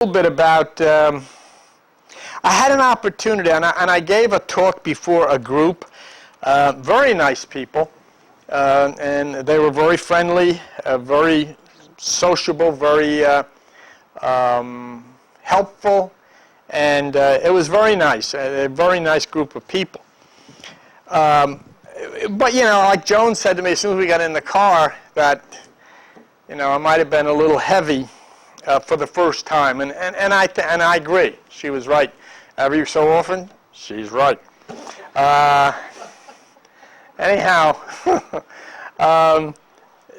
little bit about, I had an opportunity, and I gave a talk before a group, very nice people, and they were very friendly, very sociable, very helpful, and it was very nice, a very nice group of people. But, you know, like Joan said to me as soon as we got in the car, that, you know, I might have been a little heavy for the first time, and I agree. She was right. Every so often, she's right. Anyhow,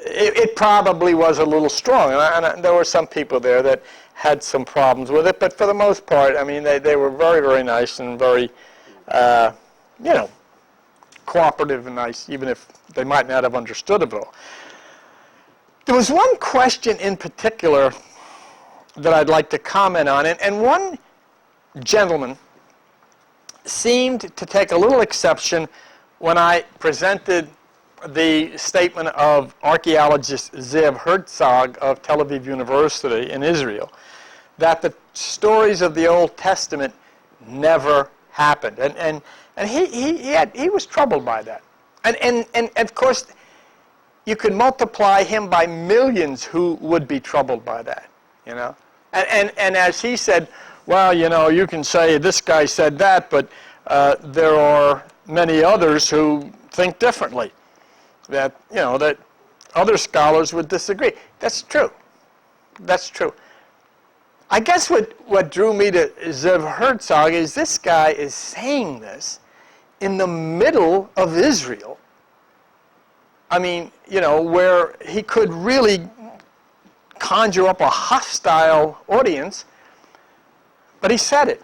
it probably was a little strong, and there were some people there that had some problems with it, but for the most part, I mean, they were very, very nice and very, you know, cooperative and nice, even if they might not have understood it all. There was one question in particular that I'd like to comment on, and one gentleman seemed to take a little exception when I presented the statement of archaeologist Zev Herzog of Tel Aviv University in Israel, that the stories of the Old Testament never happened. And he was troubled by that. And of course, you could multiply him by millions who would be troubled by that, you know. And as he said, well, you know, you can say this guy said that, but there are many others who think differently. That, you know, that other scholars would disagree. That's true. That's true. I guess what drew me to Zev Herzog is this guy is saying this in the middle of Israel. I mean, you know, where he could really conjure up a hostile audience, but he said it.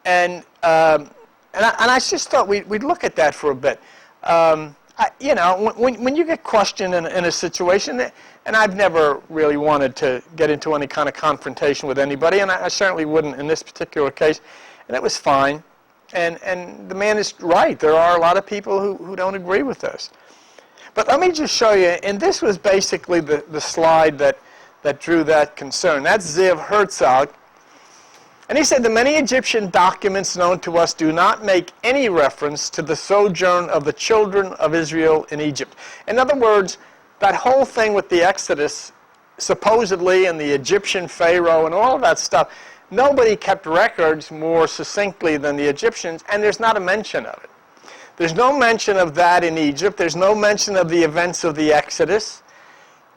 And I just thought we'd look at that for a bit. You know, when you get questioned in a situation, and I've never really wanted to get into any kind of confrontation with anybody, and I certainly wouldn't in this particular case, and that was fine. And the man is right. There are a lot of people who don't agree with this. But let me just show you, and this was basically the slide that drew that concern. That's Zev Herzog. And he said, the many Egyptian documents known to us do not make any reference to the sojourn of the children of Israel in Egypt. In other words, that whole thing with the Exodus, supposedly, and the Egyptian Pharaoh and all of that stuff, nobody kept records more succinctly than the Egyptians, and there's not a mention of it. There's no mention of that in Egypt. There's no mention of the events of the Exodus.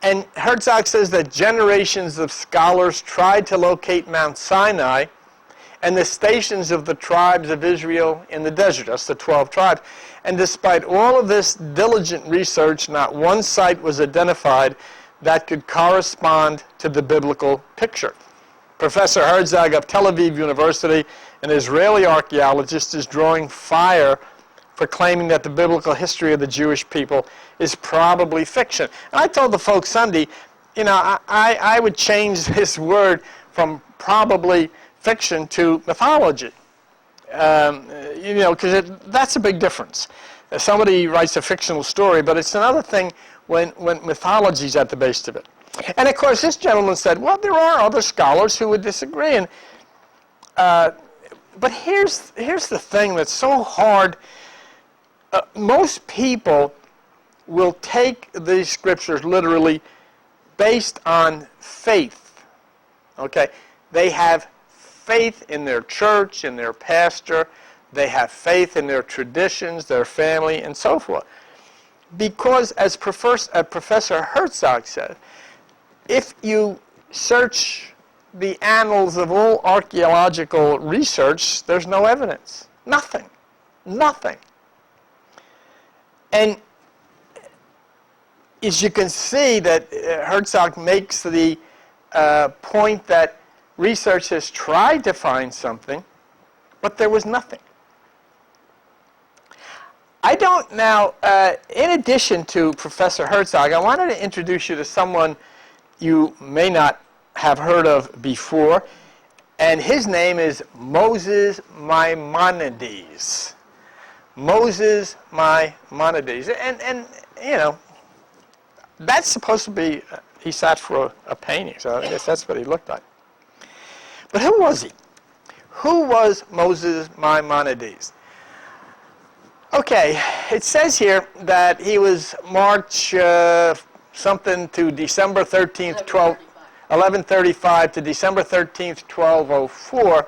And Herzog says that generations of scholars tried to locate Mount Sinai and the stations of the tribes of Israel in the desert. That's the 12 tribes. And despite all of this diligent research, not one site was identified that could correspond to the biblical picture. Professor Herzog of Tel Aviv University, an Israeli archaeologist, is drawing fire for claiming that the biblical history of the Jewish people is probably fiction. And I told the folks Sunday, you know, I would change this word from probably fiction to mythology. You know, because that's a big difference. Somebody writes a fictional story, but it's another thing when mythology is at the base of it. And of course, this gentleman said, well, there are other scholars who would disagree. And but here's the thing that's so hard. Most people will take these scriptures literally based on faith. Okay? They have faith in their church, in their pastor. They have faith in their traditions, their family, and so forth. Because, as Professor Herzog said, if you search the annals of all archaeological research, there's no evidence. Nothing. Nothing. And as you can see that Herzog makes the point that research has tried to find something, but there was nothing. I don't now, in addition to Professor Herzog, I wanted to introduce you to someone you may not have heard of before, and his name is Moses Maimonides. Moses Maimonides. And you know, that's supposed to be, he sat for a painting, so I guess that's what he looked like. But who was he? Who was Moses Maimonides? Okay, it says here that he was March something to December 13th, 1135 to December 13th, 1204.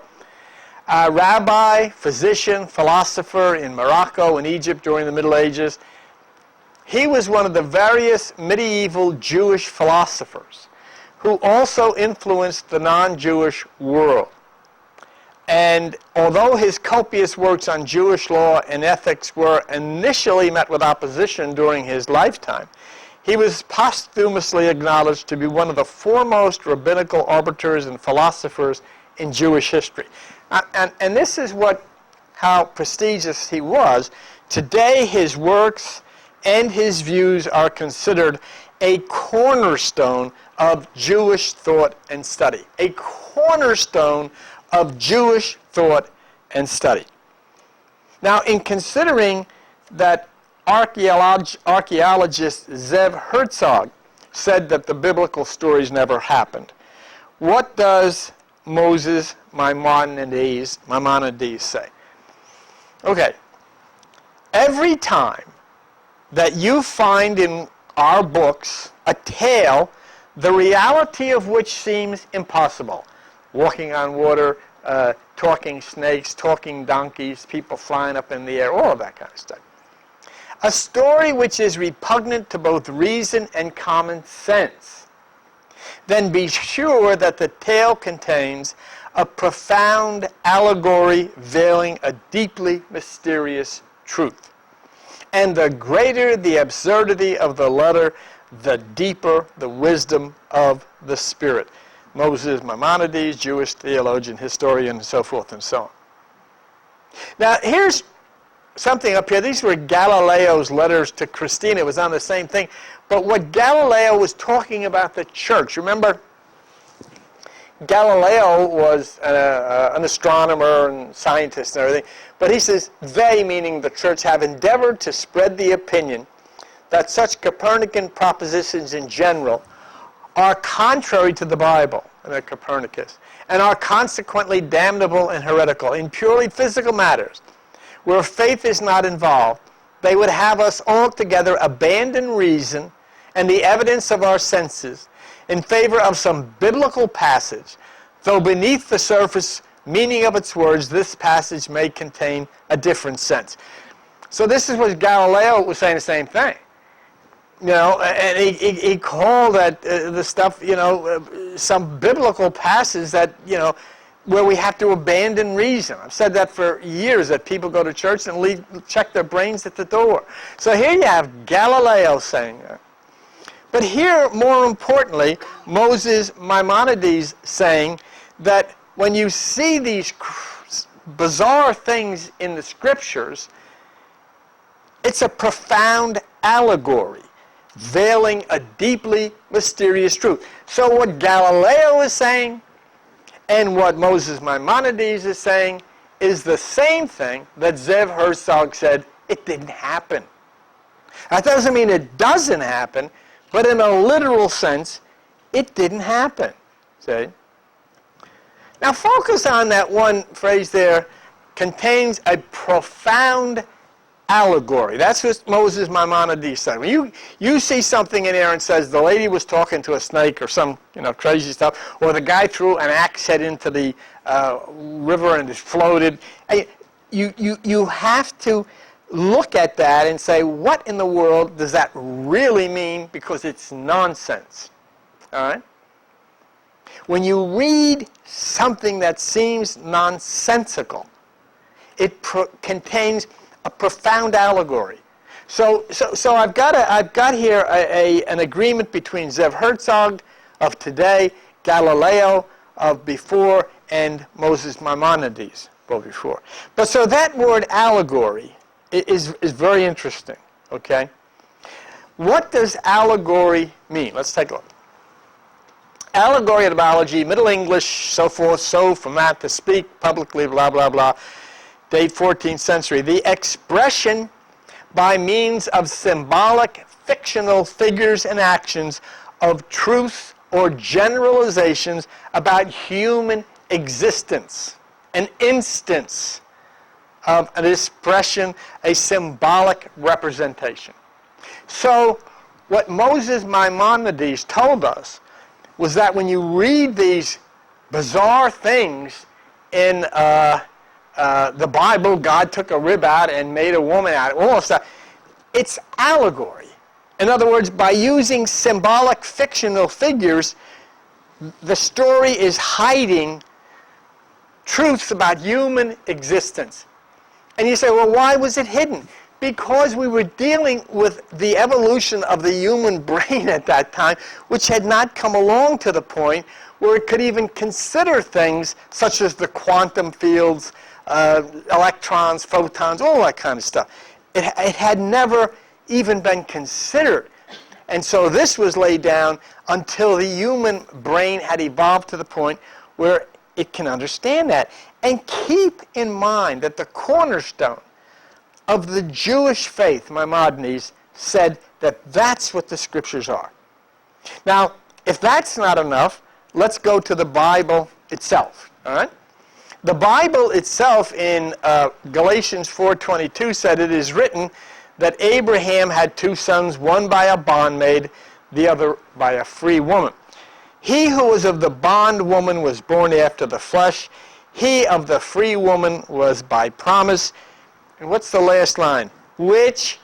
A rabbi, physician, philosopher in Morocco and Egypt during the Middle Ages. He was one of the various medieval Jewish philosophers who also influenced the non-Jewish world. And although his copious works on Jewish law and ethics were initially met with opposition during his lifetime, he was posthumously acknowledged to be one of the foremost rabbinical arbiters and philosophers in Jewish history. And this is how prestigious he was. Today, his works and his views are considered a cornerstone of Jewish thought and study. A cornerstone of Jewish thought and study. Now, in considering that archaeologist Zev Herzog said that the biblical stories never happened, what does Moses Maimonides say? Okay, every time that you find in our books a tale the reality of which seems impossible, walking on water, talking snakes, talking donkeys, people flying up in the air, all of that kind of stuff. A story which is repugnant to both reason and common sense, then be sure that the tale contains a profound allegory veiling a deeply mysterious truth. And the greater the absurdity of the letter, the deeper the wisdom of the spirit. Moses Maimonides, Jewish theologian, historian, and so forth and so on. Now, here's something up here. These were Galileo's letters to Christina. It was on the same thing. But what Galileo was talking about the church, remember, Galileo was an astronomer and scientist and everything. But he says, they, meaning the church, have endeavored to spread the opinion that such Copernican propositions in general are contrary to the Bible, and Copernicus, and are consequently damnable and heretical. In purely physical matters, where faith is not involved, they would have us altogether abandon reason and the evidence of our senses in favor of some biblical passage, though beneath the surface meaning of its words, this passage may contain a different sense. So this is what Galileo was saying the same thing. You know, and he called that the stuff, you know, some biblical passage that, you know, where we have to abandon reason. I've said that for years, that people go to church and check their brains at the door. So here you have Galileo saying that. But here, more importantly, Moses Maimonides saying that when you see these bizarre things in the scriptures, it's a profound allegory, veiling a deeply mysterious truth. So what Galileo is saying and what Moses Maimonides is saying is the same thing that Zev Herzog said, it didn't happen. That doesn't mean it doesn't happen, but in a literal sense, it didn't happen. See? Now focus on that one phrase there, contains a profound allegory. That's what Moses Maimonides said. When you see something in there and says the lady was talking to a snake or some, you know, crazy stuff, or the guy threw an axe head into the river and it floated, you have to look at that and say, what in the world does that really mean? Because it's nonsense. All right? When you read something that seems nonsensical, it contains a profound allegory. So I've got here an agreement between Zev Herzog of today, Galileo of before, and Moses Maimonides of before. But so that word allegory is very interesting. Okay, what does allegory mean? Let's take a look. Allegory, etymology, Middle English, so forth, so from that to speak publicly, blah blah blah. Date 14th century. The expression by means of symbolic, fictional figures and actions of truths or generalizations about human existence, an instance of an expression, a symbolic representation. So what Moses Maimonides told us was that when you read these bizarre things in the Bible, God took a rib out and made a woman out of it, all that stuff, it's allegory. In other words, by using symbolic fictional figures, the story is hiding truths about human existence. And you say, well, why was it hidden? Because we were dealing with the evolution of the human brain at that time, which had not come along to the point where it could even consider things such as the quantum fields, electrons, photons, all that kind of stuff. It had never even been considered. And so this was laid down until the human brain had evolved to the point where it can understand that. And keep in mind that the cornerstone of the Jewish faith, Maimonides, said that that's what the Scriptures are. Now, if that's not enough, let's go to the Bible itself. All right? The Bible itself in Galatians 4:22 said, "It is written that Abraham had two sons, one by a bondmaid, the other by a free woman. He who was of the bondwoman was born after the flesh. He of the free woman was by promise." And what's the last line? "Which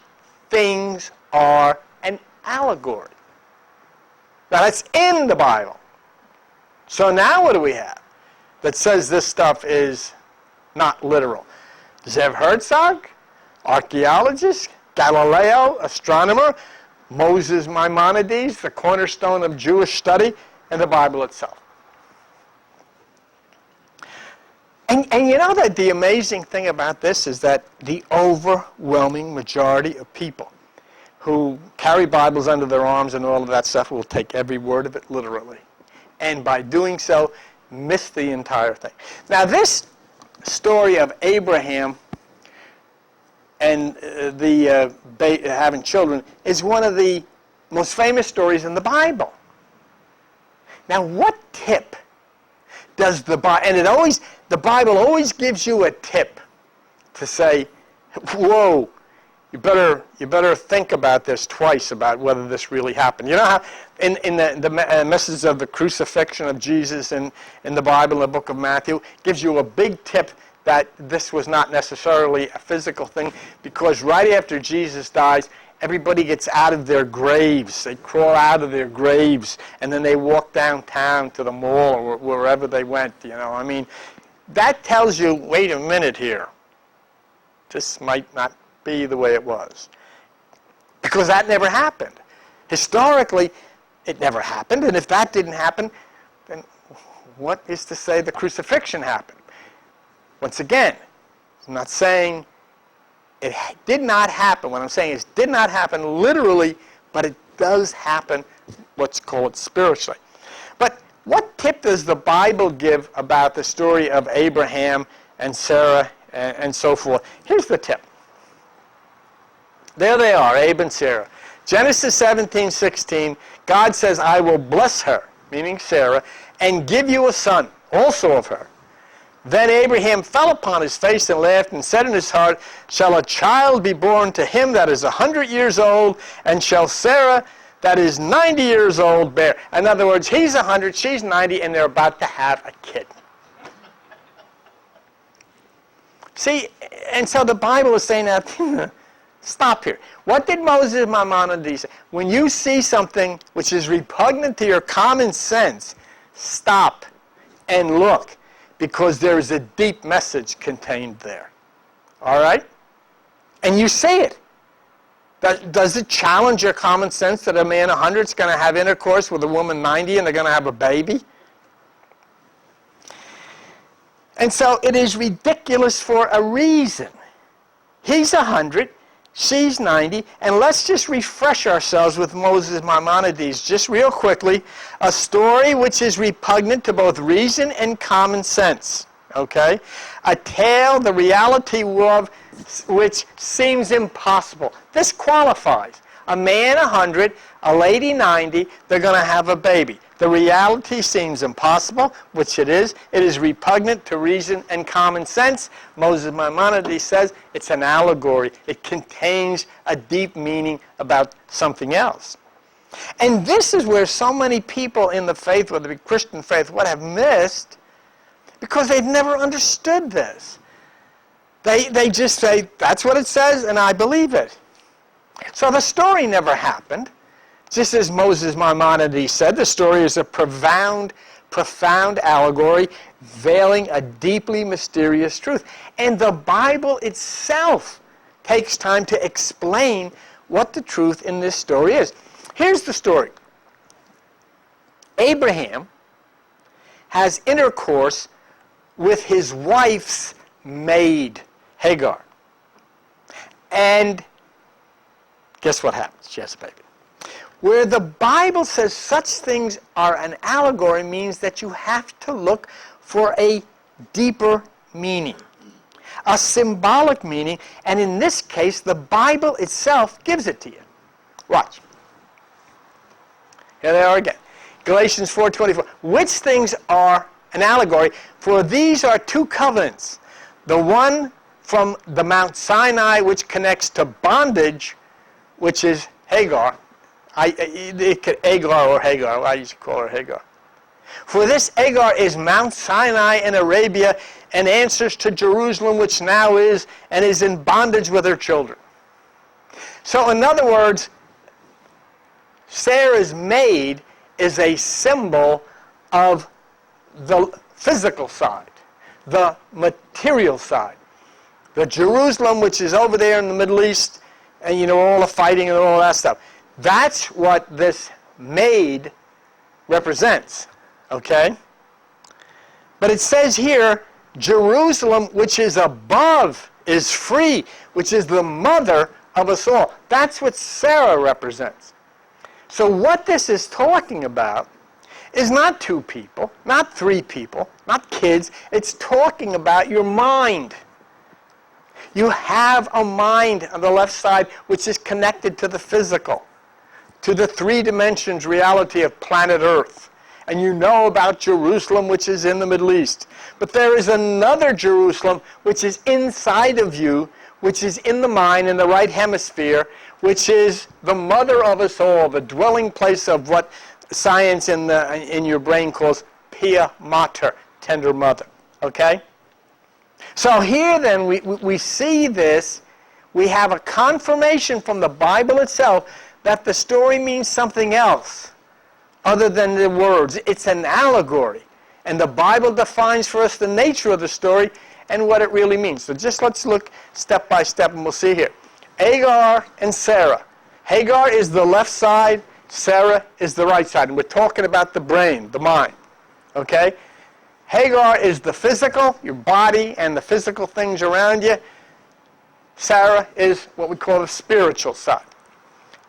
things are an allegory." Now that's in the Bible. So now what do we have that says this stuff is not literal? Zev Herzog, archaeologist, Galileo, astronomer, Moses Maimonides, the cornerstone of Jewish study, and the Bible itself. And you know that the amazing thing about this is that the overwhelming majority of people who carry Bibles under their arms and all of that stuff will take every word of it literally. And by doing so, miss the entire thing. Now this story of Abraham and having children is one of the most famous stories in the Bible. Now what tip does the Bible, and the Bible always gives you a tip to say, whoa, you better think about this twice about whether this really happened. You know how in the message of the crucifixion of Jesus in the Bible, in the book of Matthew, gives you a big tip that this was not necessarily a physical thing, because right after Jesus dies, everybody gets out of their graves. They crawl out of their graves, and then they walk downtown to the mall or wherever they went, you know. I mean, that tells you, wait a minute here. This might not be the way it was. Because that never happened. Historically, it never happened, and if that didn't happen, then what is to say the crucifixion happened? Once again, I'm not saying it did not happen. What I'm saying is it did not happen literally, but it does happen, let's call it spiritually. But what tip does the Bible give about the story of Abraham and Sarah and so forth? Here's the tip. There they are, Abe and Sarah. Genesis 17:16, God says, "I will bless her," meaning Sarah, "and give you a son, also of her." Then Abraham fell upon his face and laughed and said in his heart, "Shall a child be born to him that is 100 years old, and shall Sarah that is 90 years old bear?" In other words, he's 100, she's 90, and they're about to have a kid. See, and so the Bible is saying now, stop here. What did Moses Maimonides say? When you see something which is repugnant to your common sense, stop and look, because there is a deep message contained there. All right? And you say it. Does it challenge your common sense that a man 100 is going to have intercourse with a woman 90 and they're going to have a baby? And so it is ridiculous for a reason. He's 100, she's 90, and let's just refresh ourselves with Moses Maimonides just real quickly, a story which is repugnant to both reason and common sense, okay? A tale, the reality of which seems impossible. This qualifies. A man 100, a lady 90, they're going to have a baby. The reality seems impossible, which it is. It is repugnant to reason and common sense. Moses Maimonides says it's an allegory. It contains a deep meaning about something else. And this is where so many people in the faith, whether it be Christian faith, would have missed, because they've never understood this. They just say, that's what it says, and I believe it. So the story never happened. Just as Moses Maimonides said, the story is a profound allegory veiling a deeply mysterious truth. And the Bible itself takes time to explain what the truth in this story is. Here's the story. Abraham has intercourse with his wife's maid, Hagar. And guess what happens? She has a baby. Where the Bible says such things are an allegory means that you have to look for a deeper meaning, a symbolic meaning, and in this case, the Bible itself gives it to you. Watch. Here they are again. Galatians 4:24. Which things are an allegory? For these are two covenants. The one from the Mount Sinai, which connects to bondage, which is Hagar. Agar or Hagar. I used to call her Hagar. For this Hagar is Mount Sinai in Arabia and answers to Jerusalem, which now is, and is in bondage with her children. So in other words, Sarah's maid is a symbol of the physical side, the material side. The Jerusalem, which is over there in the Middle East, and all the fighting and all that stuff. That's what this maid represents, okay? But it says here, Jerusalem, which is above, is free, which is the mother of us all. That's what Sarah represents. So what this is talking about is not two people, not three people, not kids. It's talking about your mind. You have a mind on the left side which is connected to the physical, to the three dimensions reality of planet Earth. And you know about Jerusalem, which is in the Middle East. But there is another Jerusalem which is inside of you, which is in the mind, in the right hemisphere, which is the mother of us all, the dwelling place of what science in your brain calls Pia Mater, tender mother. Okay? So here then we see this. We have a confirmation from the Bible itself that the story means something else other than the words. It's an allegory. And the Bible defines for us the nature of the story and what it really means. So just let's look step by step and we'll see here. Hagar and Sarah. Hagar is the left side. Sarah is the right side. And we're talking about the brain, the mind. Okay? Hagar is the physical, your body and the physical things around you. Sarah is what we call the spiritual side.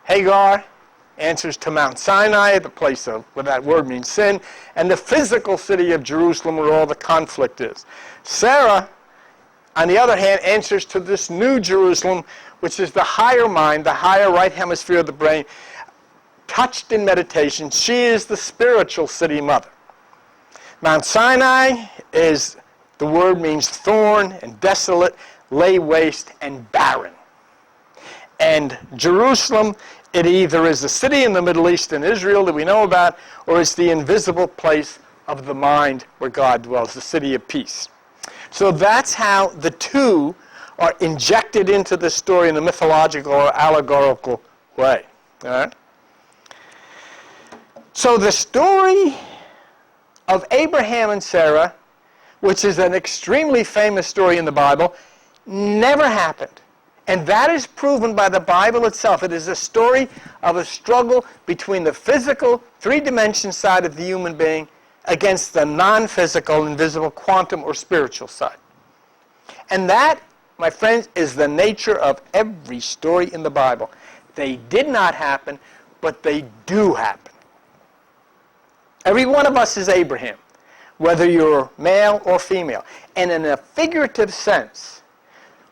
Hagar answers to Mount Sinai, the place of where that word means sin, and the physical city of Jerusalem where all the conflict is. Sarah, on the other hand, answers to this new Jerusalem, which is the higher mind, the higher right hemisphere of the brain, touched in meditation. She is the spiritual city mother. Mount Sinai is, the word means thorn and desolate, lay waste and barren. And Jerusalem, it either is the city in the Middle East and Israel that we know about, or it's the invisible place of the mind where God dwells, the city of peace. So that's how the two are injected into the story in a mythological or allegorical way. All right? So the story of Abraham and Sarah, which is an extremely famous story in the Bible, never happened. And that is proven by the Bible itself. It is a story of a struggle between the physical, three-dimension side of the human being against the non-physical, invisible, quantum, or spiritual side. And that, my friends, is the nature of every story in the Bible. They did not happen, but they do happen. Every one of us is Abraham, whether you're male or female. And in a figurative sense,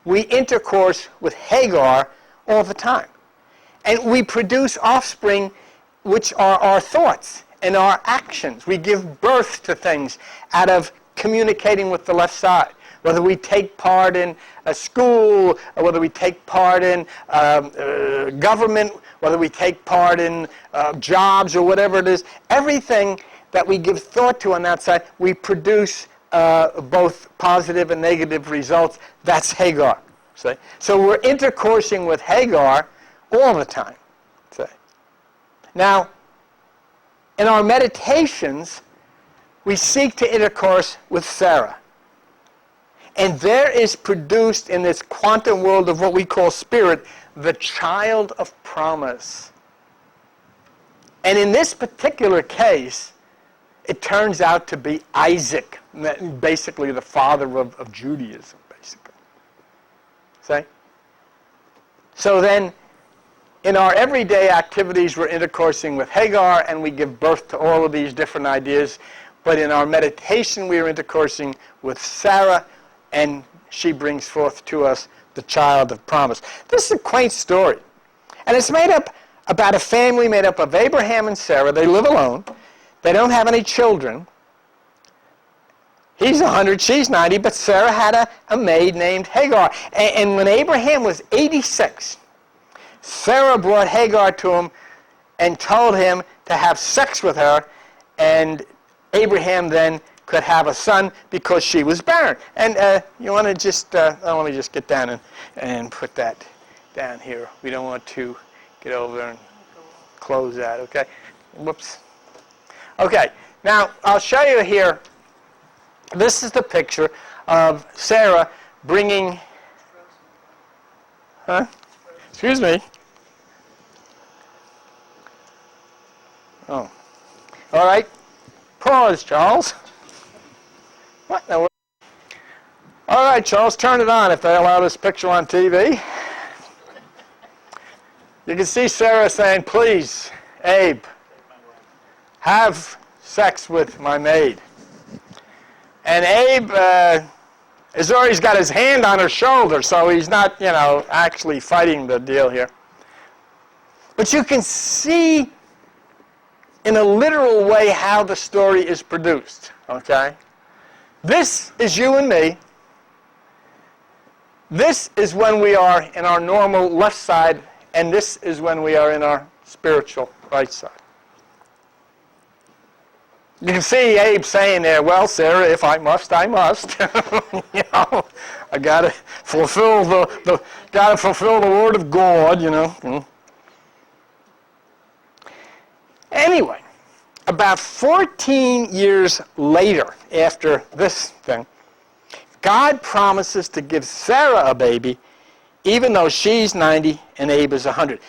we intercourse with Hagar all the time. And we produce offspring which are our thoughts. in our actions. We give birth to things out of communicating with the left side. Whether we take part in a school, or whether we take part in government, whether we take part in jobs or whatever it is, everything that we give thought to on that side, we produce both positive and negative results. That's Hagar. See? So we're intercoursing with Hagar all the time. See? Now, in our meditations, we seek to intercourse with Sarah. And there is produced in this quantum world of what we call spirit, the child of promise. And in this particular case, it turns out to be Isaac, basically the father of Judaism, basically. See? So then, in our everyday activities, we're intercoursing with Hagar, and we give birth to all of these different ideas. But in our meditation, we are intercoursing with Sarah, and she brings forth to us the child of promise. This is a quaint story. And it's made up about a family made up of Abraham and Sarah. They live alone. They don't have any children. He's 100, she's 90, but Sarah had a maid named Hagar. And when Abraham was 86, Sarah brought Hagar to him and told him to have sex with her, and Abraham then could have a son because she was barren. And you want to just, let me just get down and put that down here. We don't want to get over and close that, okay? Whoops. Okay, now I'll show you here. This is the picture of Sarah bringing, excuse me. Oh, all right. Pause, Charles. What in the world? All right, Charles, turn it on if they allow this picture on TV. You can see Sarah saying, please, Abe, have sex with my maid. And Abe has already got his hand on her shoulder, so he's not, actually fighting the deal here. But you can see in a literal way how the story is produced, okay? This is you and me. This is when we are in our normal left side, and this is when we are in our spiritual right side. You can see Abe saying there, well, Sarah, if I must, I must. I gotta fulfill the word of God, Anyway, about 14 years later, after this thing, God promises to give Sarah a baby, even though she's 90 and Abe is 100.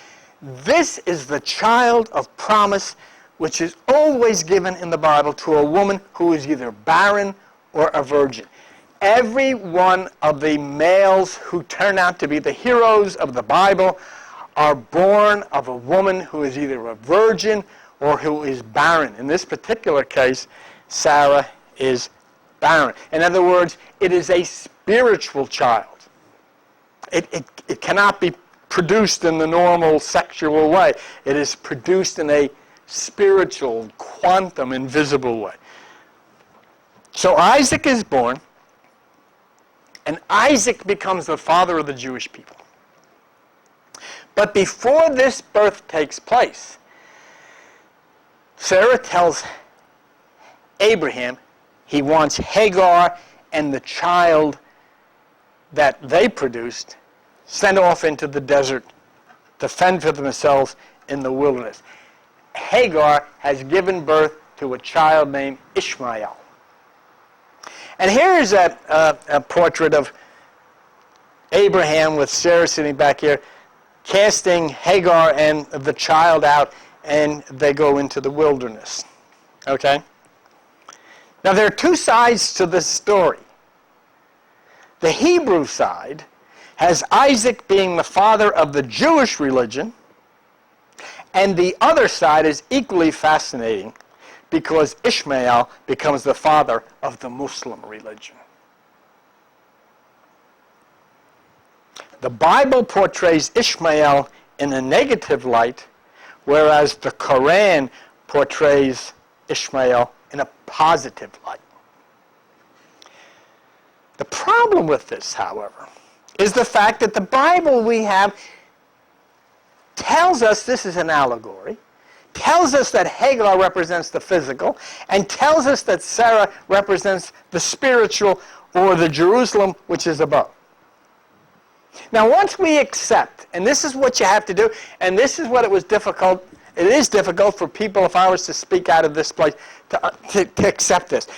This is the child of promise which is always given in the Bible to a woman who is either barren or a virgin. Every one of the males who turn out to be the heroes of the Bible are born of a woman who is either a virgin or who is barren. In this particular case, Sarah is barren. In other words, it is a spiritual child. It cannot be produced in the normal sexual way. It is produced in a spiritual, quantum, invisible way. So Isaac is born, and Isaac becomes the father of the Jewish people. But before this birth takes place, Sarah tells Abraham he wants Hagar and the child that they produced sent off into the desert to fend for themselves in the wilderness. Hagar has given birth to a child named Ishmael. And here is a portrait of Abraham with Sarah sitting back here, casting Hagar and the child out, and they go into the wilderness. Okay? Now there are two sides to this story. The Hebrew side has Isaac being the father of the Jewish religion, and the other side is equally fascinating because Ishmael becomes the father of the Muslim religion. The Bible portrays Ishmael in a negative light, whereas the Quran portrays Ishmael in a positive light. The problem with this, however, is the fact that the Bible we have tells us this is an allegory, tells us that Hagar represents the physical, and tells us that Sarah represents the spiritual, or the Jerusalem which is above. Now once we accept, and this is what you have to do, and this is what it is difficult for people, if I was to speak out of this place, to accept this.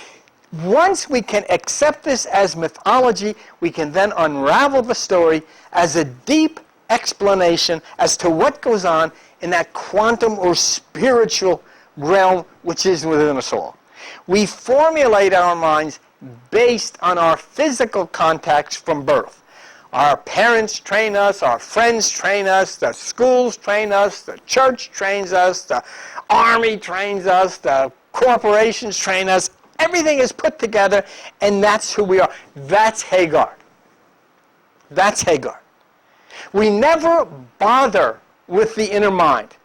Once we can accept this as mythology, we can then unravel the story as a deep explanation as to what goes on in that quantum or spiritual realm which is within us all. We formulate our minds based on our physical contacts from birth. Our parents train us, our friends train us, the schools train us, the church trains us, the army trains us, the corporations train us. Everything is put together, and that's who we are. That's Hagar. That's Hagar. We never bother with the inner mind,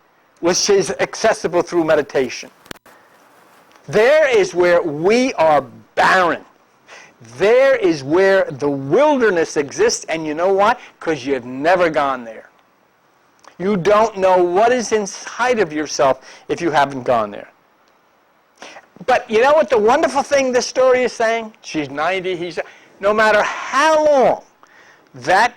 which is accessible through meditation. There is where we are barren. There is where the wilderness exists, and you know what? Because you've never gone there. You don't know what is inside of yourself if you haven't gone there. But you know what the wonderful thing this story is saying? She's 90, no matter how long that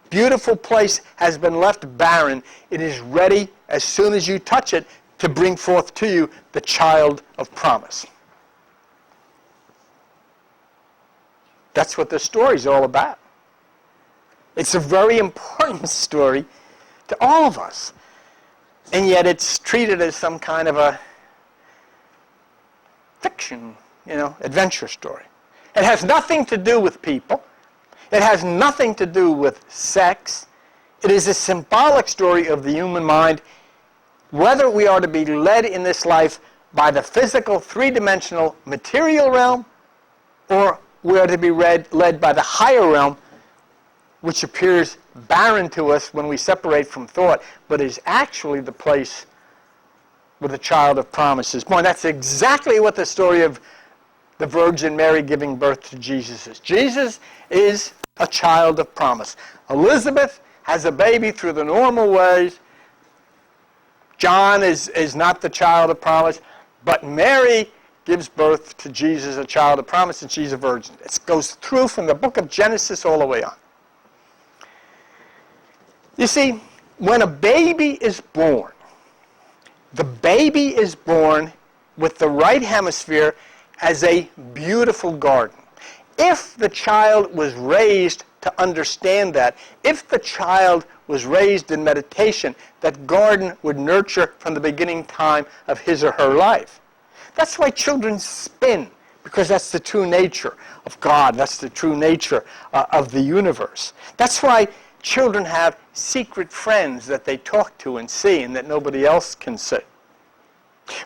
beautiful place has been left barren, it is ready, as soon as you touch it, to bring forth to you the child of promise. That's what the story is all about. It's a very important story to all of us. And yet it's treated as some kind of a fiction, adventure story. It has nothing to do with people. It has nothing to do with sex. It is a symbolic story of the human mind, whether we are to be led in this life by the physical, three-dimensional, material realm, or we are to be led by the higher realm, which appears barren to us when we separate from thought, but is actually the place where the child of promise is born. That's exactly what the story of the Virgin Mary giving birth to Jesus is. Jesus is a child of promise. Elizabeth has a baby through the normal ways. John is not the child of promise, but Mary gives birth to Jesus, a child of promise, and she's a virgin. It goes through from the book of Genesis all the way on. You see, when a baby is born, the baby is born with the right hemisphere as a beautiful garden. If the child was raised to understand that, if the child was raised in meditation, that garden would nurture from the beginning time of his or her life. That's why children spin, because that's the true nature of God. That's the true nature of the universe. That's why children have secret friends that they talk to and see and that nobody else can see.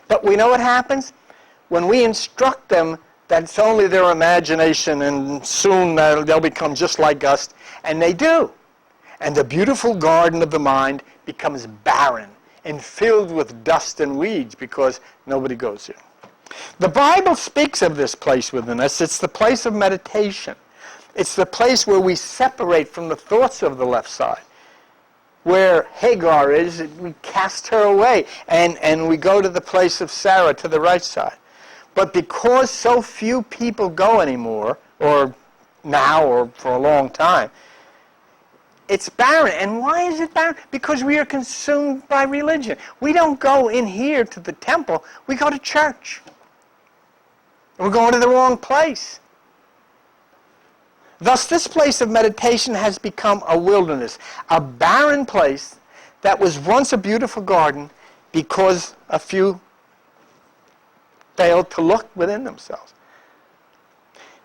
But we know what happens? When we instruct them that it's only their imagination and soon they'll become just like us, and they do. And the beautiful garden of the mind becomes barren and filled with dust and weeds because nobody goes there. The Bible speaks of this place within us. It's the place of meditation. It's the place where we separate from the thoughts of the left side. Where Hagar is, we cast her away, and we go to the place of Sarah, to the right side. But because so few people go anymore, or now, or for a long time, it's barren. And why is it barren? Because we are consumed by religion. We don't go in here to the temple, we go to church. We're going to the wrong place. Thus, this place of meditation has become a wilderness, a barren place that was once a beautiful garden because a few failed to look within themselves.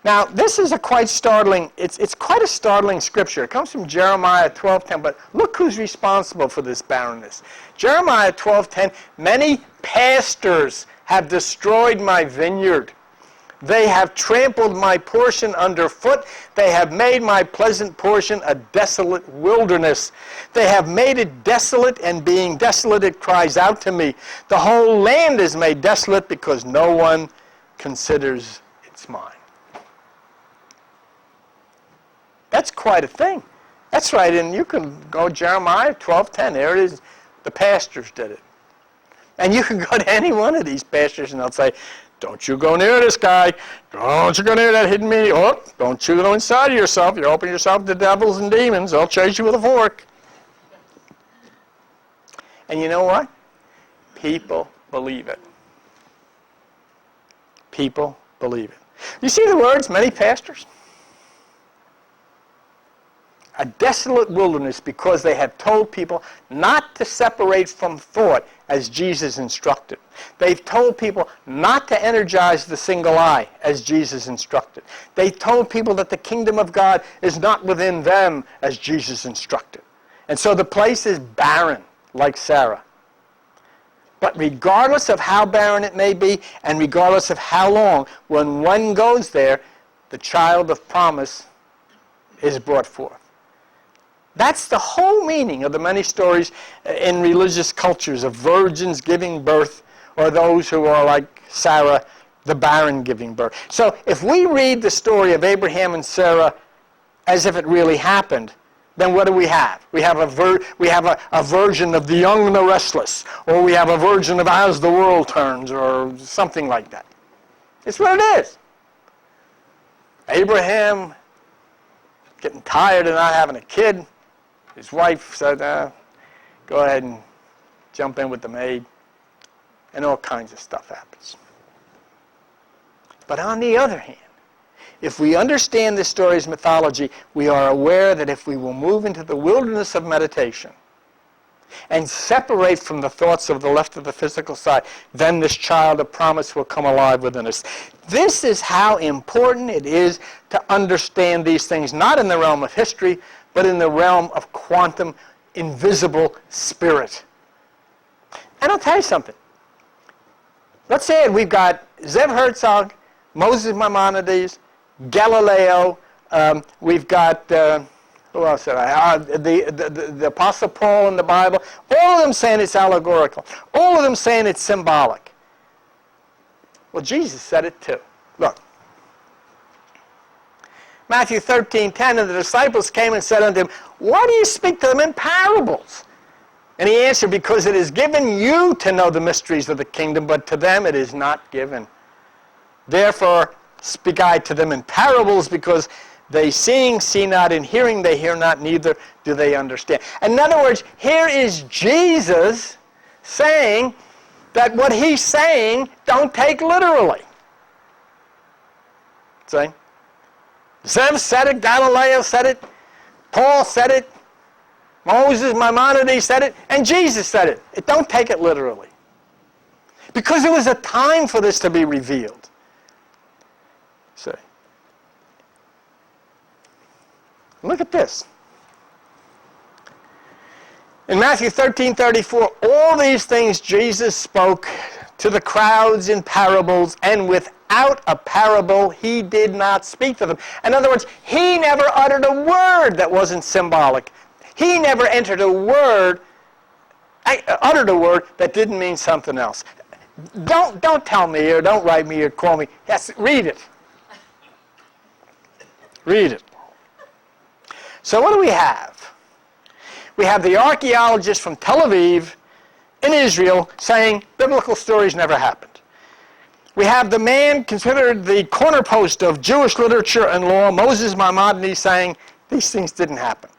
Now, this is a quite startling, it's quite a startling scripture. It comes from Jeremiah 12:10, but look who's responsible for this barrenness. Jeremiah 12:10, many pastors have destroyed my vineyard. They have trampled my portion underfoot. They have made my pleasant portion a desolate wilderness. They have made it desolate, and being desolate it cries out to me. The whole land is made desolate because no one considers it's mine. That's quite a thing. That's right, and you can go Jeremiah 12:10. There it is. The pastors did it. And you can go to any one of these pastors and they'll say, don't you go near this guy. Don't you go near that hidden meat. Oh, don't you go inside of yourself. You open yourself to devils and demons. They'll chase you with a fork. And you know what? People believe it. People believe it. You see the words, many pastors? A desolate wilderness, because they have told people not to separate from thought as Jesus instructed. They've told people not to energize the single eye as Jesus instructed. They've told people that the kingdom of God is not within them as Jesus instructed. And so the place is barren, like Sarah. But regardless of how barren it may be, and regardless of how long, when one goes there, the child of promise is brought forth. That's the whole meaning of the many stories in religious cultures of virgins giving birth, or those who are like Sarah, the barren giving birth. So if we read the story of Abraham and Sarah as if it really happened, then what do we have? We have a version of the young and the restless, or we have a version of As the World Turns, or something like that. It's what it is. Abraham getting tired of not having a kid. His wife said, go ahead and jump in with the maid. And all kinds of stuff happens. But on the other hand, if we understand this story's mythology, we are aware that if we will move into the wilderness of meditation and separate from the thoughts of the left of the physical side, then this child of promise will come alive within us. This is how important it is to understand these things, not in the realm of history, but in the realm of quantum, invisible spirit. And I'll tell you something. Let's say we've got Zev Herzog, Moses Maimonides, Galileo, we've got, who else did the Apostle Paul in the Bible, all of them saying it's allegorical. All of them saying it's symbolic. Well, Jesus said it too. Look. Matthew 13:10, and the disciples came and said unto him, why do you speak to them in parables? And he answered, because it is given you to know the mysteries of the kingdom, but to them it is not given. Therefore speak I to them in parables, because they seeing see not, and hearing they hear not, neither do they understand. In other words, here is Jesus saying that what he's saying don't take literally. See? Zev said it, Galileo said it, Paul said it, Moses, Maimonides said it, and Jesus said it. It don't take it literally. Because there was a time for this to be revealed. See? Look at this. In Matthew 13:34, all these things Jesus spoke to the crowds in parables, and without a parable he did not speak to them. In other words, he never uttered a word that wasn't symbolic. He never uttered a word that didn't mean something else. Don't tell me, or don't write me, or call me. Yes, read it. Read it. So what do we have? We have the archaeologist from Tel Aviv in Israel saying biblical stories never happened. We have the man considered the cornerpost of Jewish literature and law, Moses Maimonides, saying these things didn't happen.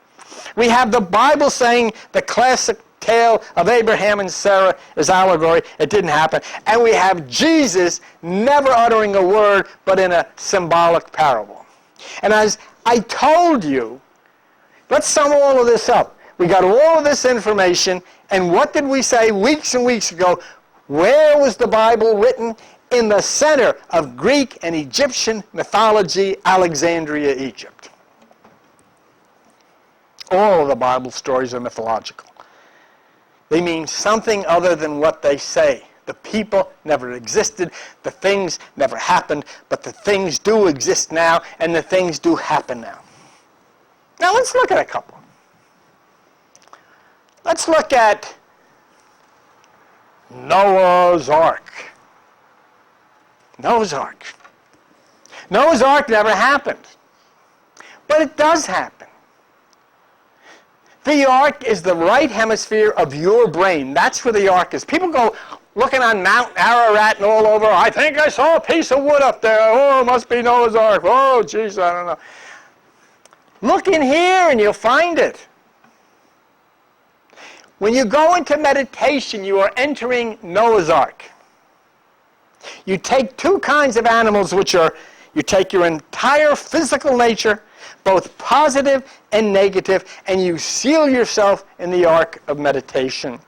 We have the Bible saying the classic tale of Abraham and Sarah is allegory. It didn't happen. And we have Jesus never uttering a word but in a symbolic parable. And as I told you, let's sum all of this up. We got all of this information, and what did we say weeks and weeks ago? Where was the Bible written? In the center of Greek and Egyptian mythology, Alexandria, Egypt. All of the Bible stories are mythological. They mean something other than what they say The people never existed. The things never happened. But the things do exist now, and the things do happen now. Now let's look at a couple. Let's look at Noah's Ark. Noah's Ark. Noah's Ark never happened. But it does happen. The ark is the right hemisphere of your brain. That's where the ark is. People go looking on Mount Ararat and all over. I think I saw a piece of wood up there. Oh, it must be Noah's Ark. Oh, geez, I don't know. Look in here and you'll find it. When you go into meditation, you are entering Noah's Ark. You take two kinds of animals, which are, you take your entire physical nature, both positive and negative, and you seal yourself in the ark of meditation.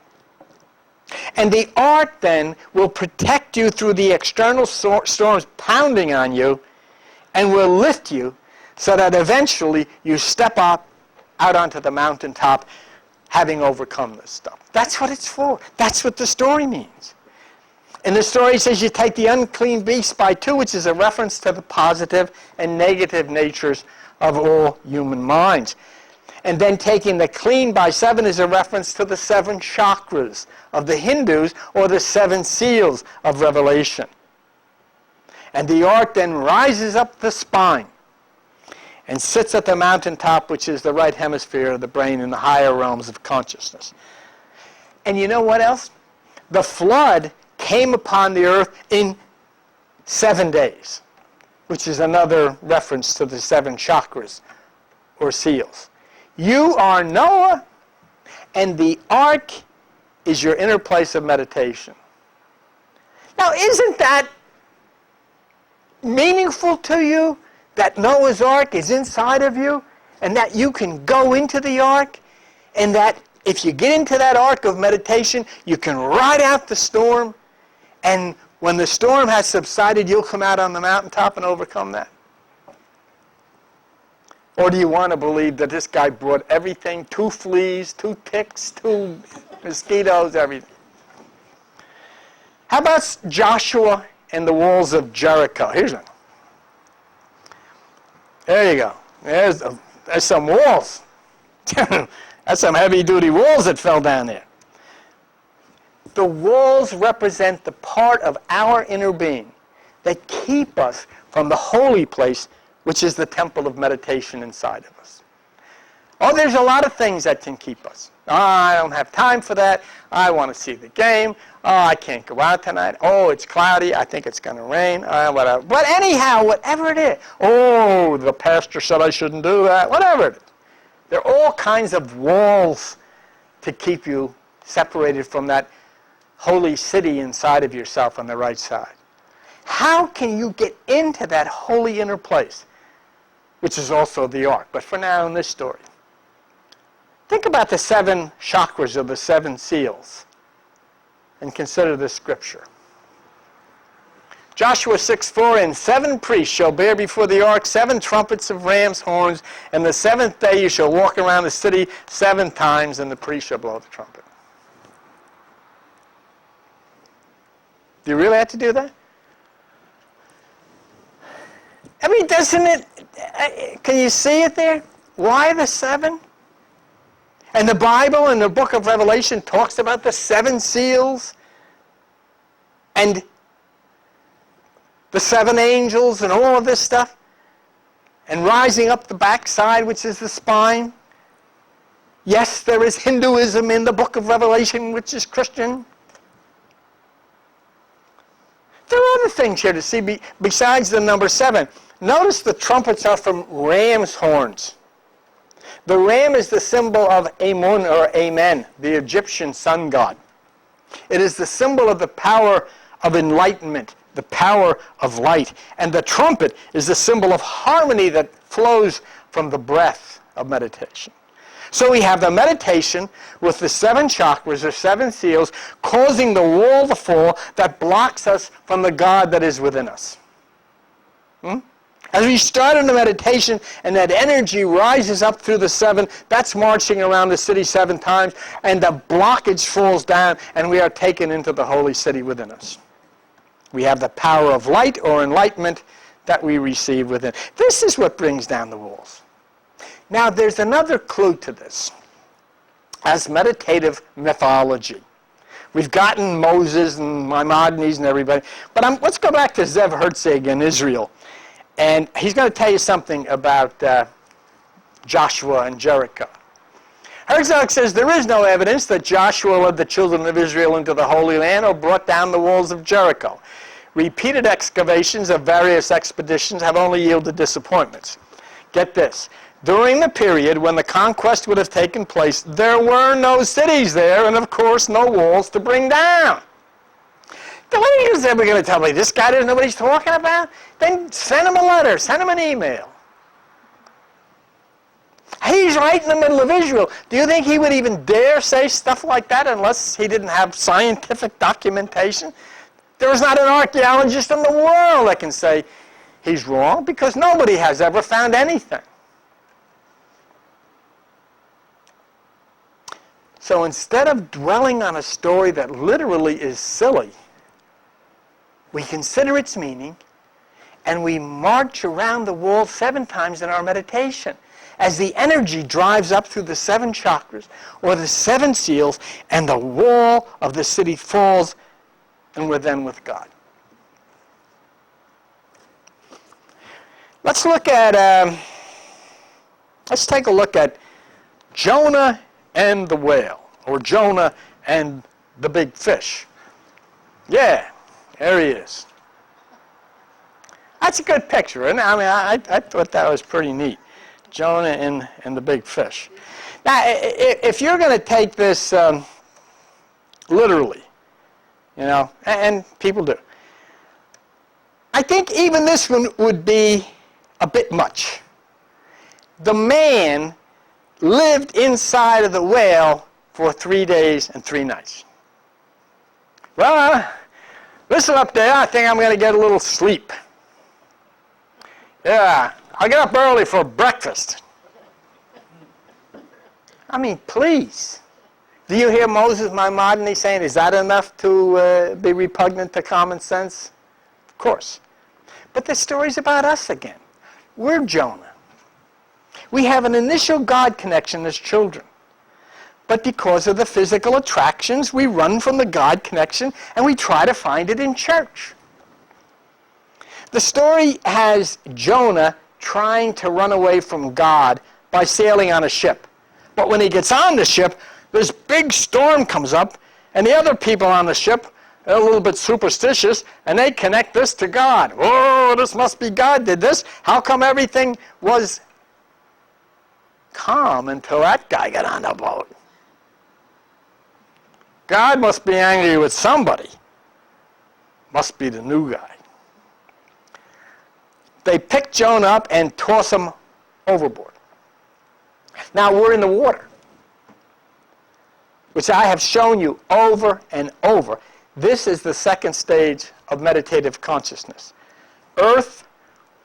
And the ark then will protect you through the external storms pounding on you and will lift you so that eventually you step up out onto the mountaintop having overcome this stuff. That's what it's for. That's what the story means. And the story says you take the unclean beast by two, which is a reference to the positive and negative natures of all human minds. And then taking the clean by seven is a reference to the seven chakras of the Hindus, or the seven seals of Revelation. And the ark then rises up the spine and sits at the mountaintop, which is the right hemisphere of the brain in the higher realms of consciousness. And you know what else? The flood came upon the earth in 7 days, which is another reference to the seven chakras or seals. You are Noah, and the ark is your inner place of meditation. Now, isn't that meaningful to you, that Noah's Ark is inside of you, and that you can go into the ark, and that if you get into that ark of meditation, you can ride out the storm, and when the storm has subsided, you'll come out on the mountaintop and overcome that? Or do you want to believe that this guy brought everything, 2 fleas, 2 ticks, 2 mosquitoes, everything? How about Joshua and the walls of Jericho? Here's one. There you go. There's some walls. That's some heavy-duty walls that fell down there. The walls represent the part of our inner being that keep us from the holy place, which is the temple of meditation inside of us. Oh, there's a lot of things that can keep us. Oh, I don't have time for that. I want to see the game. Oh, I can't go out tonight. Oh, it's cloudy. I think it's going to rain. Whatever. But anyhow, whatever it is. Oh, the pastor said I shouldn't do that. Whatever it is. There are all kinds of walls to keep you separated from that holy city inside of yourself on the right side. How can you get into that holy inner place, which is also the ark? But for now, in this story, think about the 7 chakras of the 7 seals and consider this scripture. Joshua 6:4, and 7 priests shall bear before the ark 7 trumpets of ram's horns, and the 7th day you shall walk around the city 7 times, and the priest shall blow the trumpet. Do you really have to do that? I mean, doesn't it, can you see it there? Why the 7? And the Bible in the book of Revelation talks about the 7 seals and the 7 angels and all of this stuff, and rising up the backside, which is the spine. Yes, there is Hinduism in the book of Revelation, which is Christian. There are other things here to see besides the number 7. Notice the trumpets are from ram's horns. The ram is the symbol of Amun, or Amen, the Egyptian sun god. It is the symbol of the power of enlightenment, the power of light. And the trumpet is the symbol of harmony that flows from the breath of meditation. So we have the meditation with the 7 chakras, or 7 seals, causing the wall to fall that blocks us from the God that is within us. As we start in the meditation and that energy rises up through the 7, that's marching around the city 7 times, and the blockage falls down, and we are taken into the holy city within us. We have the power of light or enlightenment that we receive within. This is what brings down the walls. Now, there's another clue to this. As meditative mythology. We've gotten Moses and Maimonides and everybody. But let's go back to Zev Herzog in Israel. And he's going to tell you something about Joshua and Jericho. Herzog says there is no evidence that Joshua led the children of Israel into the Holy Land or brought down the walls of Jericho. Repeated excavations of various expeditions have only yielded disappointments. Get this. During the period when the conquest would have taken place, there were no cities there, and of course no walls to bring down. The lady is ever going to tell me, this guy doesn't know what he's talking about? Then send him a letter, send him an email. He's right in the middle of Israel. Do you think he would even dare say stuff like that unless he didn't have scientific documentation? There's not an archaeologist in the world that can say he's wrong, because nobody has ever found anything. So instead of dwelling on a story that literally is silly, we consider its meaning, and we march around the wall 7 times in our meditation as the energy drives up through the 7 chakras or the 7 seals, and the wall of the city falls, and we're then with God. Let's take a look at Jonah and the whale, or Jonah and the big fish. Yeah, there he is. That's a good picture, isn't it? I mean, I thought that was pretty neat. Jonah and the big fish. Now, if you're going to take this literally, you know, and people do, I think even this one would be a bit much. The man lived inside of the whale for 3 days and 3 nights. Well, listen up there, I think I'm going to get a little sleep. Yeah, I'll get up early for breakfast. I mean, please. Do you hear Moses Maimonides saying, is that enough to be repugnant to common sense? Of course. But the story's about us again. We're Jonah. We have an initial God connection as children. But because of the physical attractions, we run from the God connection and we try to find it in church. The story has Jonah trying to run away from God by sailing on a ship. But when he gets on the ship, this big storm comes up, and the other people on the ship are a little bit superstitious, and they connect this to God. Oh, this must be God did this. How come everything was calm until that guy got on the boat? God must be angry with somebody. Must be the new guy. They pick Jonah up and toss him overboard. Now we're in the water, which I have shown you over and over. This is the second stage of meditative consciousness. Earth,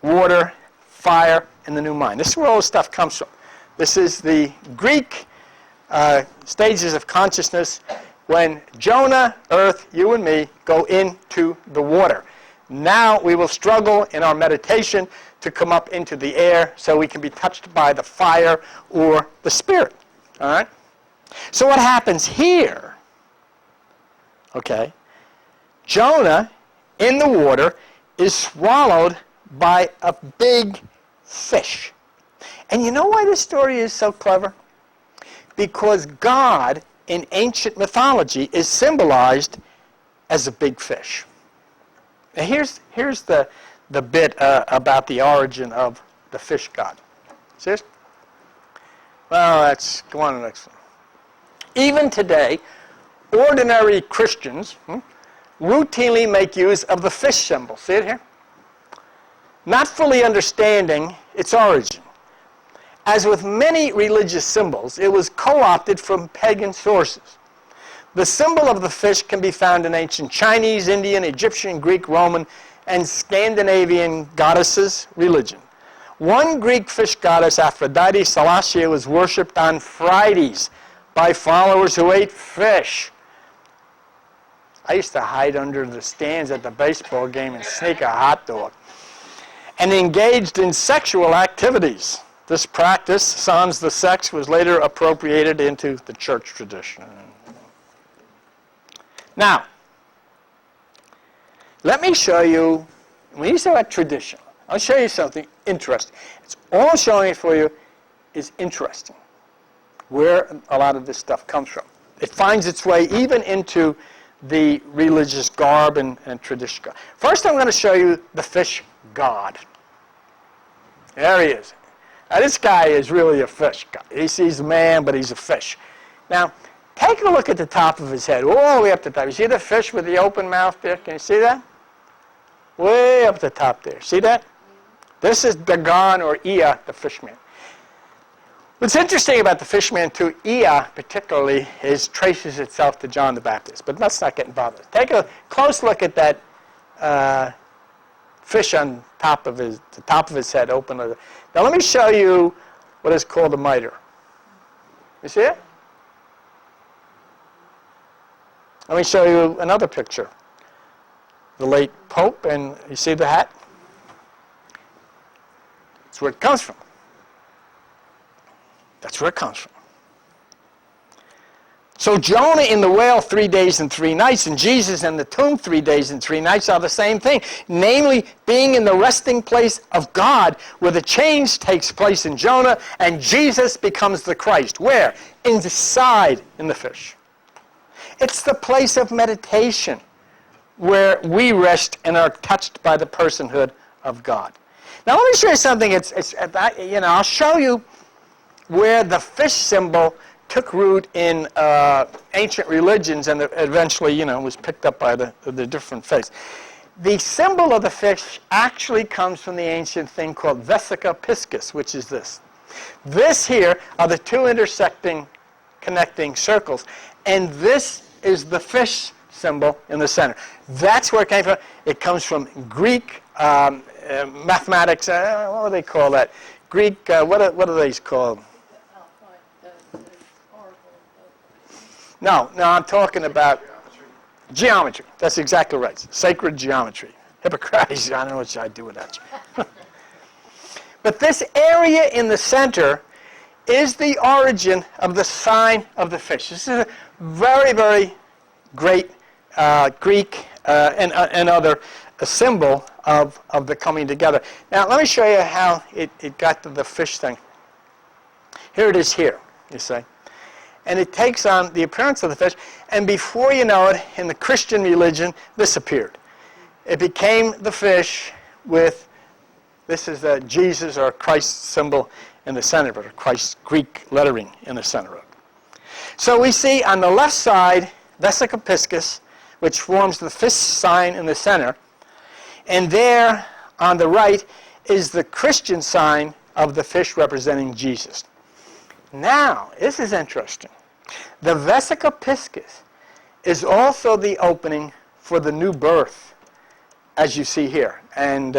water, fire, and the new mind. This is where all this stuff comes from. This is the Greek stages of consciousness when Jonah, earth, you and me, go into the water. Now we will struggle in our meditation to come up into the air so we can be touched by the fire or the spirit. All right? So what happens here, okay, Jonah in the water is swallowed by a big fish. And you know why this story is so clever? Because God in ancient mythology is symbolized as a big fish. Now here's the bit about the origin of the fish god. See this? Well, let's go on to the next one. Even today, ordinary Christians routinely make use of the fish symbol. See it here? Not fully understanding its origin. As with many religious symbols, it was co-opted from pagan sources. The symbol of the fish can be found in ancient Chinese, Indian, Egyptian, Greek, Roman, and Scandinavian goddesses' religion. One Greek fish goddess, Aphrodite, Salacia, was worshipped on Fridays by followers who ate fish. I used to hide under the stands at the baseball game and sneak a hot dog. And engaged in sexual activities. This practice, sans the sex, was later appropriated into the church tradition. Now, let me show you, when you say about tradition, I'll show you something interesting. It's all I'm showing it for you is interesting, where a lot of this stuff comes from. It finds its way even into the religious garb and tradition. First, I'm going to show you the fish god. There he is. Now, this guy is really a fish god. He's a man, but he's a fish. Now, take a look at the top of his head, all the way up to the top. You see the fish with the open mouth there? Can you see that? Way up the top there. See that? This is Dagon, or Ea, the fishman. What's interesting about the fishman, too, Ea particularly, is traces itself to John the Baptist. But let's not get involved. Take a close look at that fish on the top of his head, open. Now let me show you what is called a mitre. You see it? Let me show you another picture. The late Pope, and you see the hat? That's where it comes from. That's where it comes from. So Jonah in the whale 3 days and 3 nights, and Jesus in the tomb 3 days and 3 nights are the same thing. Namely, being in the resting place of God, where the change takes place in Jonah, and Jesus becomes the Christ. Where? Inside in the fish. It's the place of meditation, where we rest and are touched by the personhood of God. Now let me show you something. I'll show you where the fish symbol took root in ancient religions and eventually, was picked up by the different faiths. The symbol of the fish actually comes from the ancient thing called Vesica Piscis, which is this. This here are the two connecting circles, and this is the fish symbol in the center. That's where it came from. It comes from Greek mathematics. What do they call that? Greek, what are these called? No, I'm talking about geometry. That's exactly right. Sacred geometry. Hippocrates, I don't know what I'd do without you. But this area in the center is the origin of the sign of the fish. This is a very, very great Greek and other symbol of the coming together. Now, let me show you how it got to the fish thing. Here it is here, you see. And it takes on the appearance of the fish, and before you know it, in the Christian religion, this appeared. It became the fish with, this is the Jesus or Christ symbol in the center, but Christ's Greek lettering in the center of it. So we see on the left side, Vesica Piscis, which forms the fish sign in the center, and there on the right is the Christian sign of the fish representing Jesus. Now, this is interesting. The Vesica Piscis is also the opening for the new birth, as you see here. And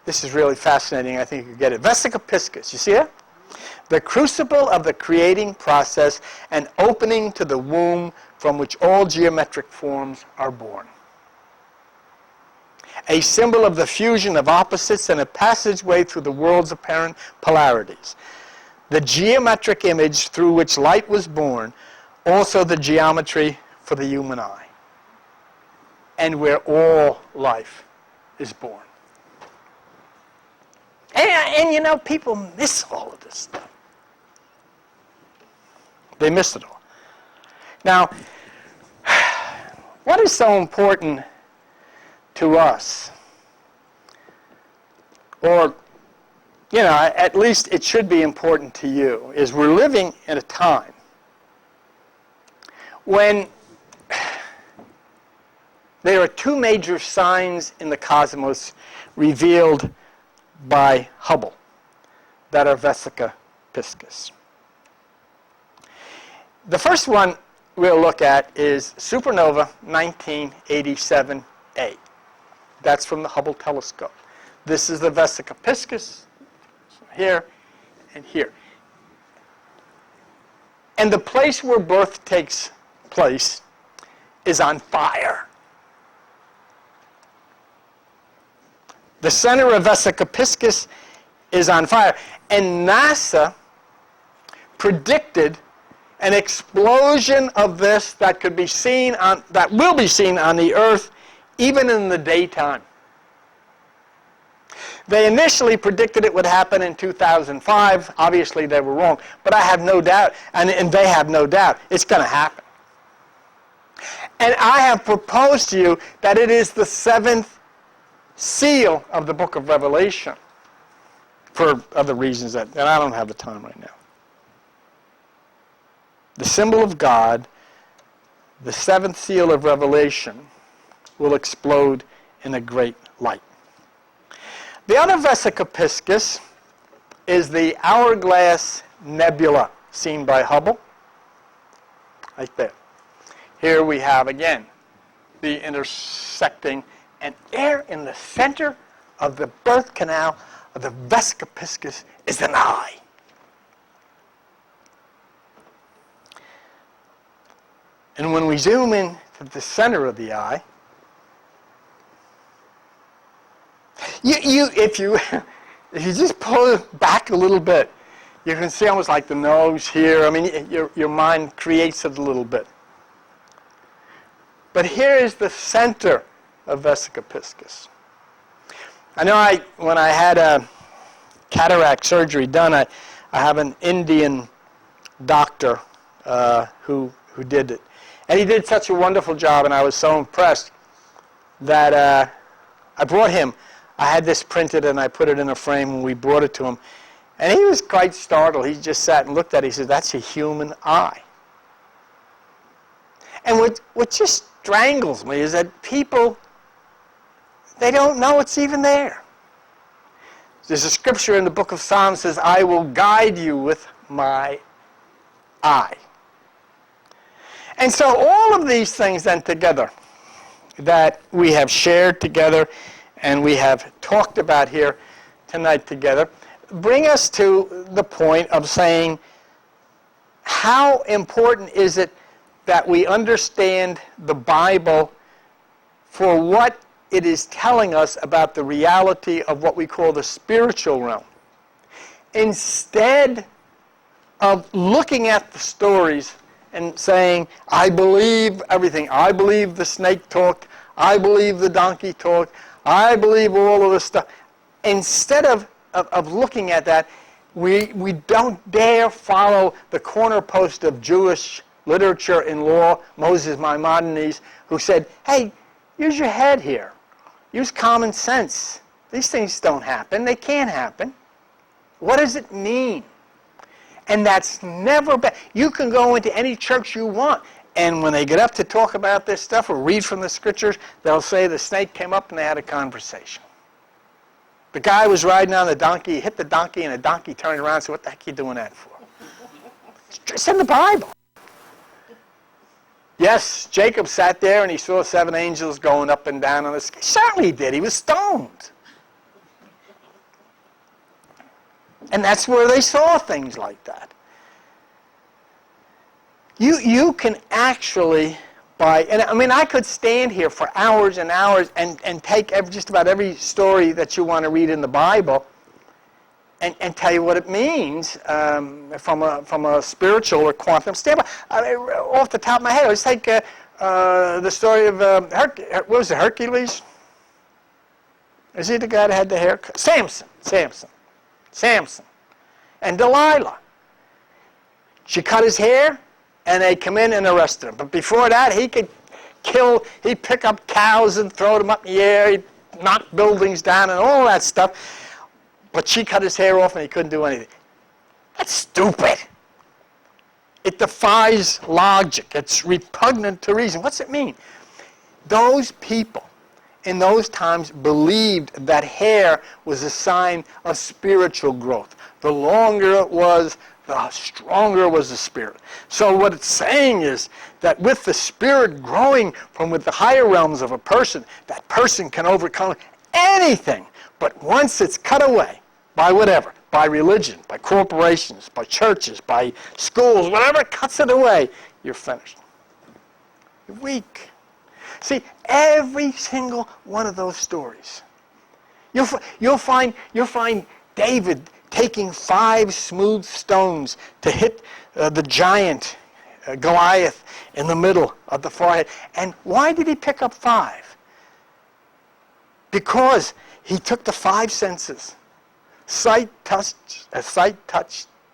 this is really fascinating. I think you get it. Vesica Piscis, you see it? The crucible of the creating process, an opening to the womb from which all geometric forms are born. A symbol of the fusion of opposites and a passageway through the world's apparent polarities. The geometric image through which light was born, also the geometry for the human eye, and where all life is born. And people miss all of this stuff. They miss it all. Now, what is so important to us? Or, at least it should be important to you, is we're living in a time when there are two major signs in the cosmos revealed by Hubble that are Vesica Piscis. The first one we'll look at is supernova 1987A. That's from the Hubble telescope. This is the Vesica Piscis, here and here. And the place where birth takes place is on fire. The center of Vesica Piscis is on fire. And NASA predicted an explosion of this that could be seen on, that will be seen on the Earth even in the daytime. They initially predicted it would happen in 2005. Obviously, they were wrong. But I have no doubt, and they have no doubt, it's going to happen. And I have proposed to you that it is the seventh seal of the book of Revelation, for other reasons that I don't have the time right now. The symbol of God, the seventh seal of Revelation, will explode in a great light. The other Vesica Piscis is the Hourglass Nebula, seen by Hubble, right there. Here we have, again, the intersecting, and there in the center of the birth canal of the Vesica Piscis is an eye. And when we zoom in to the center of the eye, if you just pull it back a little bit, you can see almost like the nose here. I mean, your mind creates it a little bit. But here is the center of Vesica Piscis. I know when I had a cataract surgery done, I have an Indian doctor who did it. And he did such a wonderful job, and I was so impressed that I brought him. I had this printed, and I put it in a frame, and we brought it to him. And he was quite startled. He just sat and looked at it. He said, "That's a human eye." And what just strangles me is that people, they don't know it's even there. There's a scripture in the book of Psalms that says, "I will guide you with my eye." And so all of these things then together that we have shared together and we have talked about here tonight together bring us to the point of saying, how important is it that we understand the Bible for what it is telling us about the reality of what we call the spiritual realm, instead of looking at the stories and saying, "I believe everything. I believe the snake talked. I believe the donkey talked. I believe all of this stuff." Instead of looking at that, we don't dare follow the cornerpost of Jewish literature and law, Moses Maimonides, who said, "Hey, use your head here. Use common sense. These things don't happen. They can't happen. What does it mean?" And that's never been. You can go into any church you want, and when they get up to talk about this stuff or read from the scriptures, they'll say the snake came up and they had a conversation. The guy was riding on the donkey, he hit the donkey, and the donkey turned around and said, "What the heck are you doing that for?" It's in the Bible. Yes, Jacob sat there and he saw 7 angels going up and down on the sky. Certainly he did. He was stoned. And that's where they saw things like that. You can actually, I could stand here for hours and hours and take just about every story that you want to read in the Bible and tell you what it means from a spiritual or quantum standpoint. Off the top of my head, let's take the story of, what was it, Hercules? Is he the guy that had the hair? Samson, and Delilah. She cut his hair, and they come in and arrested him. But before that, he'd pick up cows and throw them up in the air, he'd knock buildings down and all that stuff. But she cut his hair off and he couldn't do anything. That's stupid. It defies logic. It's repugnant to reason. What's it mean? Those people in those times believed that hair was a sign of spiritual growth. the longer it was, the stronger was the Spirit. So what it's saying is that with the Spirit growing from with the higher realms of a person, that person can overcome anything. But once it's cut away by whatever, by religion, by corporations, by churches, by schools, whatever cuts it away, you're finished. You're weak. See, every single one of those stories, you'll find David taking 5 smooth stones to hit the giant Goliath in the middle of the forehead. And why did he pick up 5? Because he took the 5 senses: sight, touch,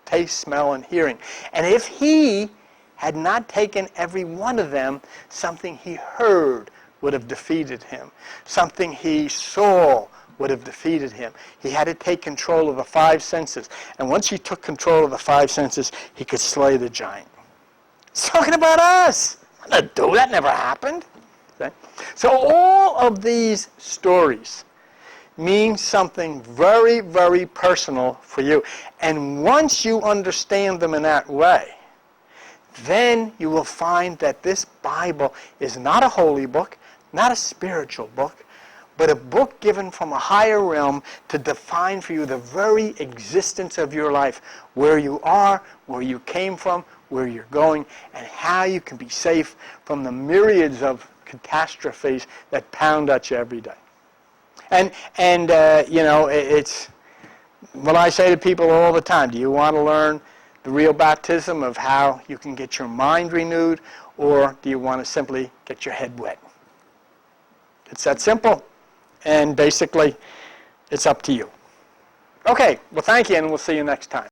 taste, smell, and hearing. And if he had not taken every one of them, something he heard would have defeated him. Something he saw would have defeated him. He had to take control of the 5 senses. And once he took control of the 5 senses, he could slay the giant. It's talking about us. That never happened. Okay? So all of these stories mean something very, very personal for you. And once you understand them in that way, then you will find that this Bible is not a holy book, not a spiritual book, but a book given from a higher realm to define for you the very existence of your life, where you are, where you came from, where you're going, and how you can be safe from the myriads of catastrophes that pound at you every day. And it's what I say to people all the time. Do you want to learn the real baptism of how you can get your mind renewed, or do you want to simply get your head wet? It's that simple. And basically, it's up to you. Okay, well, thank you, and we'll see you next time.